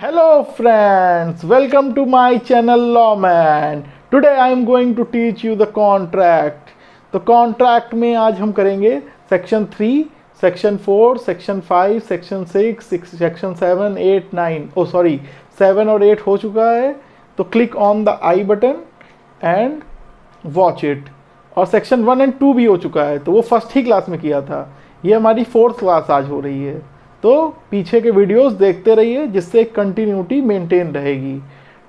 Hello friends, welcome to my channel Lawman. Today I am going to teach you the contract. तो contract में आज हम करेंगे section 3, section 4, section 5, section 6, section 7, 8, 9 ओ sorry 7 और 8 हो चुका है। तो click on the I button and watch it. और सेक्शन 1 एंड 2 भी हो चुका है, तो वो फर्स्ट ही क्लास में किया था। ये हमारी 4th क्लास आज हो रही है, तो पीछे के वीडियोस देखते रहिए जिससे कंटिन्यूटी मेंटेन रहेगी,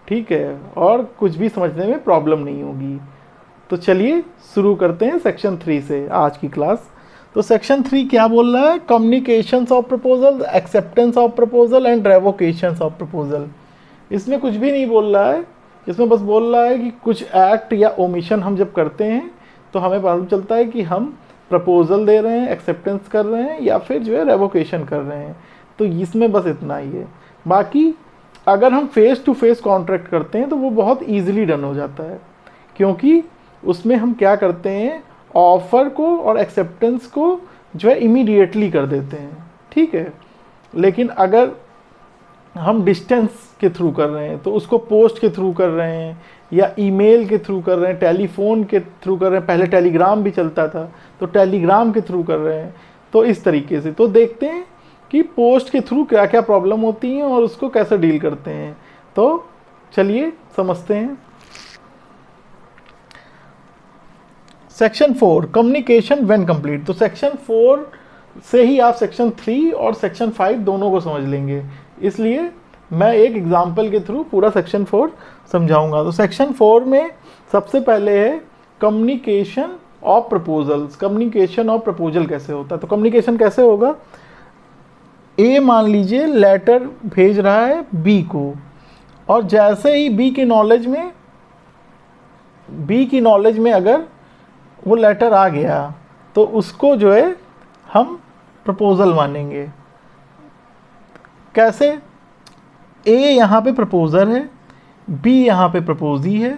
ठीक है, और कुछ भी समझने में प्रॉब्लम नहीं होगी। तो चलिए शुरू करते हैं सेक्शन 3 से आज की क्लास। तो सेक्शन 3 क्या बोल रहा है? Communications of proposal, acceptance of proposal and revocations of proposal. इसमें कुछ भी नहीं बोल रहा है, इसमें बस बोल रहा है कि कुछ एक्ट या ओमिशन हम जब करते हैं तो हमें मालूम चलता है कि हम प्रपोजल दे रहे हैं, एक्सेप्टेंस कर रहे हैं या फिर जो है रेवोकेशन कर रहे हैं। तो इसमें बस इतना ही है। बाकी अगर हम फेस टू फेस कॉन्ट्रैक्ट करते हैं तो वो बहुत ईजिली डन हो जाता है, क्योंकि उसमें हम क्या करते हैं, ऑफ़र को और एक्सेप्टेंस को जो है इमीडिएटली कर देते हैं, ठीक है। लेकिन अगर हम डिस्टेंस के थ्रू कर रहे हैं तो उसको पोस्ट के थ्रू कर रहे हैं या ईमेल के थ्रू कर रहे हैं, टेलीफोन के थ्रू कर रहे हैं, पहले टेलीग्राम भी चलता था तो टेलीग्राम के थ्रू कर रहे हैं। तो इस तरीके से तो देखते हैं कि पोस्ट के थ्रू क्या क्या प्रॉब्लम होती हैं और उसको कैसे डील करते हैं। तो चलिए समझते हैं। Section 4 communication when complete. तो सेक्शन 4 से ही आप सेक्शन 3 और सेक्शन 5 दोनों को समझ लेंगे, इसलिए मैं एक एग्जाम्पल के थ्रू पूरा सेक्शन 4 समझाऊंगा। तो सेक्शन 4 में सबसे पहले है communication of proposals. Communication of proposal कैसे होता है? तो कम्युनिकेशन कैसे होगा? ए मान लीजिए लेटर भेज रहा है बी को, और जैसे ही बी की नॉलेज में अगर वो लेटर आ गया तो उसको जो है हम प्रपोजल मानेंगे। कैसे? ए यहाँ पे प्रपोज़र है, बी यहाँ पे प्रपोजी है।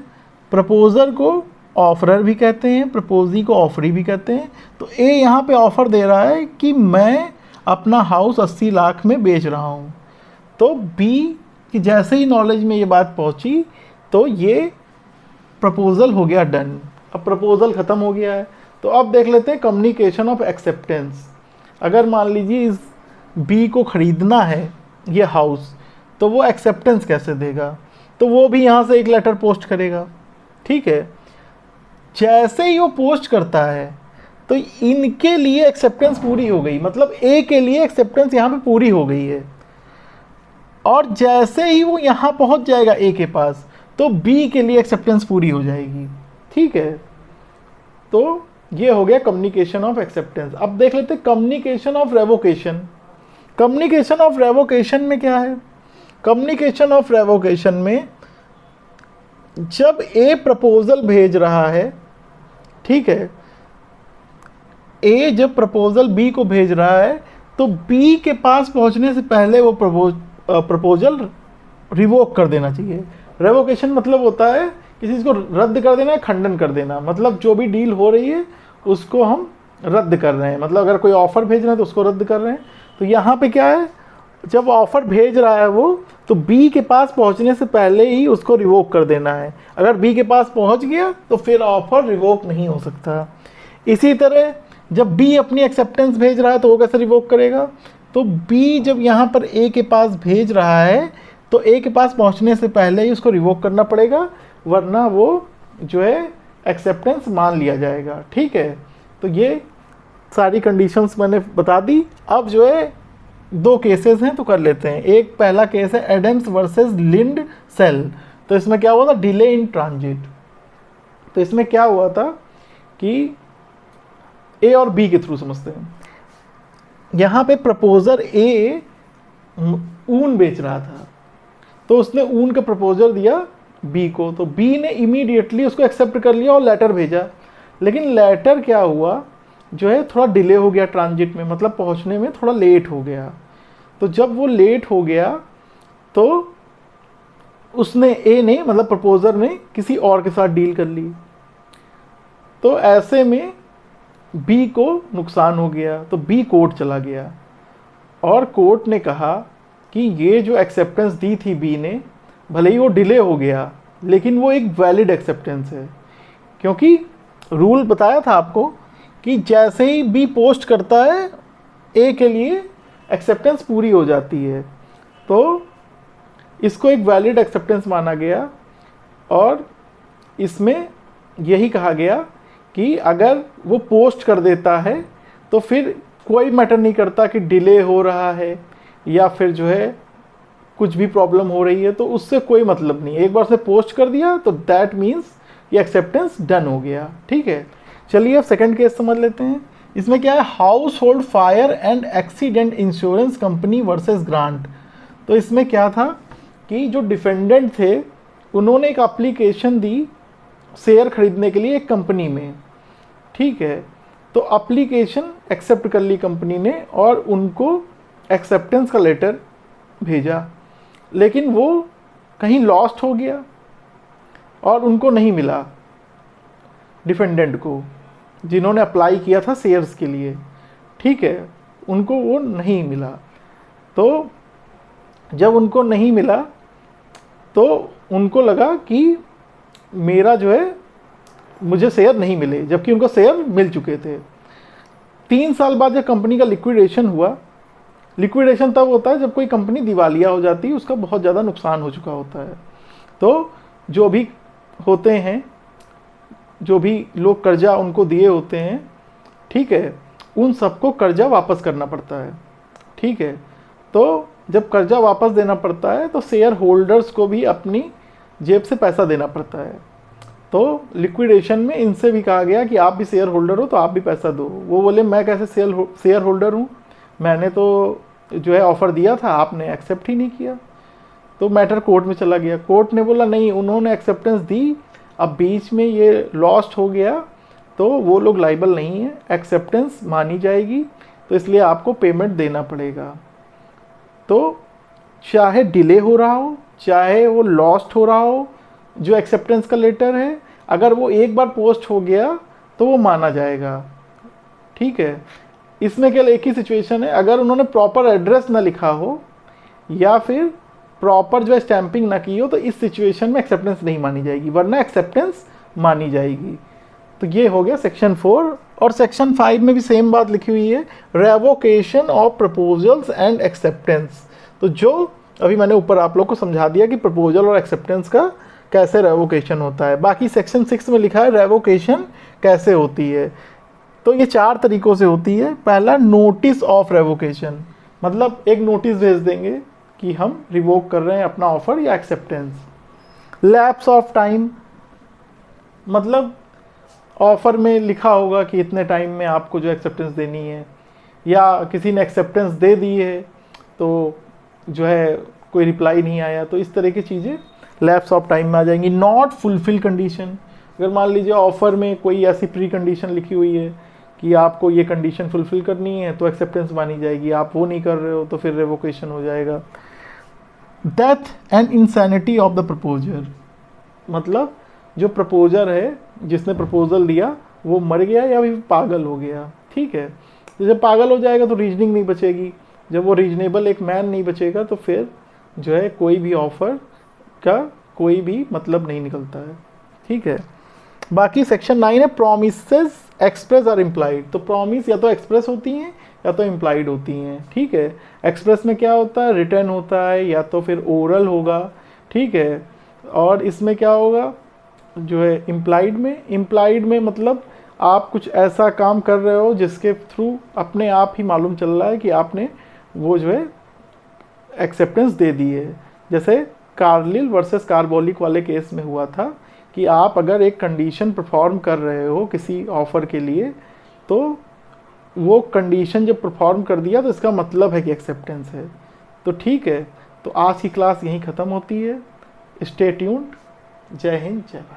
प्रपोज़र को ऑफरर भी कहते हैं, प्रपोजी को ऑफरी भी कहते हैं। तो ए यहाँ पे ऑफ़र दे रहा है कि मैं अपना हाउस 80 लाख में बेच रहा हूँ। तो बी की जैसे ही नॉलेज में ये बात पहुँची तो ये प्रपोज़ल हो गया डन। अब प्रपोज़ल ख़त्म हो गया है। तो अब देख लेते हैं कम्युनिकेशन ऑफ एक्सेप्टेंस। अगर मान लीजिए इस बी को ख़रीदना है ये हाउस, तो वो एक्सेप्टेंस कैसे देगा? तो वो भी यहाँ से एक लेटर पोस्ट करेगा, ठीक है। जैसे ही वो पोस्ट करता है तो इनके लिए एक्सेप्टेंस पूरी हो गई, मतलब ए के लिए एक्सेप्टेंस यहाँ पे पूरी हो गई है। और जैसे ही वो यहाँ पहुँच जाएगा ए के पास तो बी के लिए एक्सेप्टेंस पूरी हो जाएगी, ठीक है। तो ये हो गया कम्युनिकेशन ऑफ एक्सेप्टेंस। अब देख लेते हैं communication of revocation. Communication of revocation में क्या है? कम्युनिकेशन ऑफ रेवोकेशन में जब ए प्रपोजल भेज रहा है, ठीक है, ए जब प्रपोजल बी को भेज रहा है तो बी के पास पहुंचने से पहले वो प्रपोजल रिवोक कर देना चाहिए। रेवोकेशन मतलब होता है किसी चीज़ को रद्द कर देना, खंडन कर देना, मतलब जो भी डील हो रही है उसको हम रद्द कर रहे हैं। मतलब अगर कोई ऑफ़र भेज रहे हैं तो उसको रद्द कर रहे हैं। तो यहाँ पे क्या है, जब ऑफ़र भेज रहा है वो, तो बी के पास पहुँचने से पहले ही उसको रिवोक कर देना है। अगर बी के पास पहुँच गया तो फिर ऑफ़र रिवोक नहीं हो सकता। इसी तरह जब बी अपनी एक्सेप्टेंस भेज रहा है तो वो कैसे रिवोक करेगा? तो बी जब यहाँ पर ए के पास भेज रहा है तो ए के पास पहुँचने से पहले ही उसको रिवोक करना पड़ेगा, वरना वो जो है एक्सेप्टेंस मान लिया जाएगा, ठीक है। तो ये सारी कंडीशंस मैंने बता दी। अब जो है 2 केसेस हैं तो कर लेते हैं। एक पहला केस है एडम्स वर्सेस लिंड सेल। तो इसमें क्या हुआ था? Delay in transit. तो इसमें क्या हुआ था कि ए और बी के थ्रू समझते हैं। यहाँ पे प्रपोजर ए ऊन बेच रहा था, तो उसने ऊन का प्रपोजल दिया बी को, तो बी ने इमीडिएटली उसको एक्सेप्ट कर लिया और लेटर भेजा। लेकिन लेटर क्या हुआ, जो है थोड़ा डिले हो गया ट्रांजिट में, मतलब पहुंचने में थोड़ा लेट हो गया। तो जब वो लेट हो गया तो उसने ए ने मतलब प्रपोजर ने किसी और के साथ डील कर ली। तो ऐसे में बी को नुकसान हो गया, तो बी कोर्ट चला गया और कोर्ट ने कहा कि ये जो एक्सेप्टेंस दी थी बी ने, भले ही वो डिले हो गया लेकिन वो एक वैलिड एक्सेप्टेंस है, क्योंकि रूल बताया था आपको कि जैसे ही बी पोस्ट करता है ए के लिए एक्सेप्टेंस पूरी हो जाती है, तो इसको एक वैलिड एक्सेप्टेंस माना गया। और इसमें यही कहा गया कि अगर वो पोस्ट कर देता है तो फिर कोई मैटर नहीं करता कि डिले हो रहा है या फिर जो है कुछ भी प्रॉब्लम हो रही है, तो उससे कोई मतलब नहीं। एक बार से पोस्ट कर दिया तो दैट मीन्स ये एक्सेप्टेंस डन हो गया। ठीक है, चलिए अब सेकंड केस समझ लेते हैं। इसमें क्या है, house hold fire and accident insurance company versus grant. तो इसमें क्या था कि जो डिफेंडेंट थे उन्होंने एक एप्लीकेशन दी शेयर खरीदने के लिए एक कंपनी में। ठीक है, तो एप्लीकेशन एक्सेप्ट कर ली कंपनी ने और उनको एक्सेप्टेंस का लेटर भेजा, लेकिन वो कहीं लॉस्ट हो गया और उनको नहीं मिला डिफेंडेंट को, जिन्होंने अप्लाई किया था शेयर्स के लिए। ठीक है, उनको वो नहीं मिला। तो जब उनको नहीं मिला तो उनको लगा कि मेरा जो है मुझे शेयर नहीं मिले, जबकि उनको शेयर मिल चुके थे। 3 साल बाद जब कंपनी का लिक्विडेशन हुआ, लिक्विडेशन तब होता है जब कोई कंपनी दिवालिया हो जाती है, उसका बहुत ज़्यादा नुकसान हो चुका होता है। तो जो भी होते हैं, जो भी लोग कर्जा उनको दिए होते हैं, ठीक है, उन सबको कर्जा वापस करना पड़ता है। ठीक है, तो जब कर्जा वापस देना पड़ता है तो शेयर होल्डर्स को भी अपनी जेब से पैसा देना पड़ता है। तो लिक्विडेशन में इनसे भी कहा गया कि आप भी शेयर होल्डर हो तो आप भी पैसा दो। वो बोले मैं कैसे शेयर होल्डर हूँ, मैंने तो जो है ऑफ़र दिया था, आपने एक्सेप्ट ही नहीं किया। तो मैटर कोर्ट में चला गया। कोर्ट ने बोला नहीं, उन्होंने एक्सेप्टेंस दी, अब बीच में ये लॉस्ट हो गया तो वो लोग लाइबल नहीं है, एक्सेप्टेंस मानी जाएगी, तो इसलिए आपको पेमेंट देना पड़ेगा। तो चाहे डिले हो रहा हो, चाहे वो लॉस्ट हो रहा हो, जो एक्सेप्टेंस का लेटर है, अगर वो एक बार पोस्ट हो गया तो वो माना जाएगा। ठीक है, इसमें केवल एक ही सिचुएशन है, अगर उन्होंने प्रॉपर एड्रेस ना लिखा हो या फिर प्रॉपर जो है स्टैंपिंग ना की हो, तो इस सिचुएशन में एक्सेप्टेंस नहीं मानी जाएगी, वरना एक्सेप्टेंस मानी जाएगी। तो ये हो गया सेक्शन 4। और सेक्शन 5 में भी सेम बात लिखी हुई है, revocation of proposals and acceptance. तो जो अभी मैंने ऊपर आप लोग को समझा दिया कि प्रपोजल और एक्सेप्टेंस का कैसे रेवोकेशन होता है, बाकी सेक्शन 6 में लिखा है रेवोकेशन कैसे होती है। तो ये 4 तरीक़ों से होती है। पहला, नोटिस ऑफ रेवोकेशन, मतलब एक नोटिस भेज देंगे कि हम रिवोक कर रहे हैं अपना ऑफ़र या एक्सेप्टेंस। लैप्स ऑफ टाइम, मतलब ऑफ़र में लिखा होगा कि इतने टाइम में आपको जो एक्सेप्टेंस देनी है, या किसी ने एक्सेप्टेंस दे दी है तो जो है कोई रिप्लाई नहीं आया, तो इस तरह की चीज़ें लैप्स ऑफ टाइम में आ जाएंगी। नॉट फुलफिल कंडीशन, अगर मान लीजिए ऑफ़र में कोई ऐसी प्री कंडीशन लिखी हुई है कि आपको ये कंडीशन फुलफिल करनी है तो एक्सेप्टेंस मानी जाएगी, आप वो नहीं कर रहे हो तो फिर रेवोकेशन हो जाएगा। Death and insanity of the proposer, मतलब जो प्रपोजर है, जिसने प्रपोजल दिया, वो मर गया या भी पागल हो गया। ठीक है, तो जब पागल हो जाएगा तो रीजनिंग नहीं बचेगी, जब वो रीजनेबल एक मैन नहीं बचेगा तो फिर जो है कोई भी ऑफ़र का कोई भी मतलब नहीं निकलता है। ठीक है, बाकी सेक्शन 9 है प्रॉमिसेस एक्सप्रेस और इम्प्लाइड। तो प्रॉमिस या तो एक्सप्रेस होती हैं या तो इम्प्लाइड होती हैं। ठीक है, एक्सप्रेस में क्या होता है, रिटर्न होता है, या तो फिर ओरल होगा। ठीक है, और इसमें क्या होगा जो है इम्प्लाइड में मतलब आप कुछ ऐसा काम कर रहे हो जिसके थ्रू अपने आप ही मालूम चल रहा है कि आपने वो जो है एक्सेप्टेंस दे दी है। जैसे कार्लिल वर्सेस कार्बोलिक वाले केस में हुआ था कि आप अगर एक कंडीशन परफॉर्म कर रहे हो किसी ऑफ़र के लिए, तो वो कंडीशन जब परफॉर्म कर दिया तो इसका मतलब है कि एक्सेप्टेंस है। तो ठीक है, तो आज की क्लास यहीं ख़त्म होती है। Stay tuned. जय हिंद, जय भारत।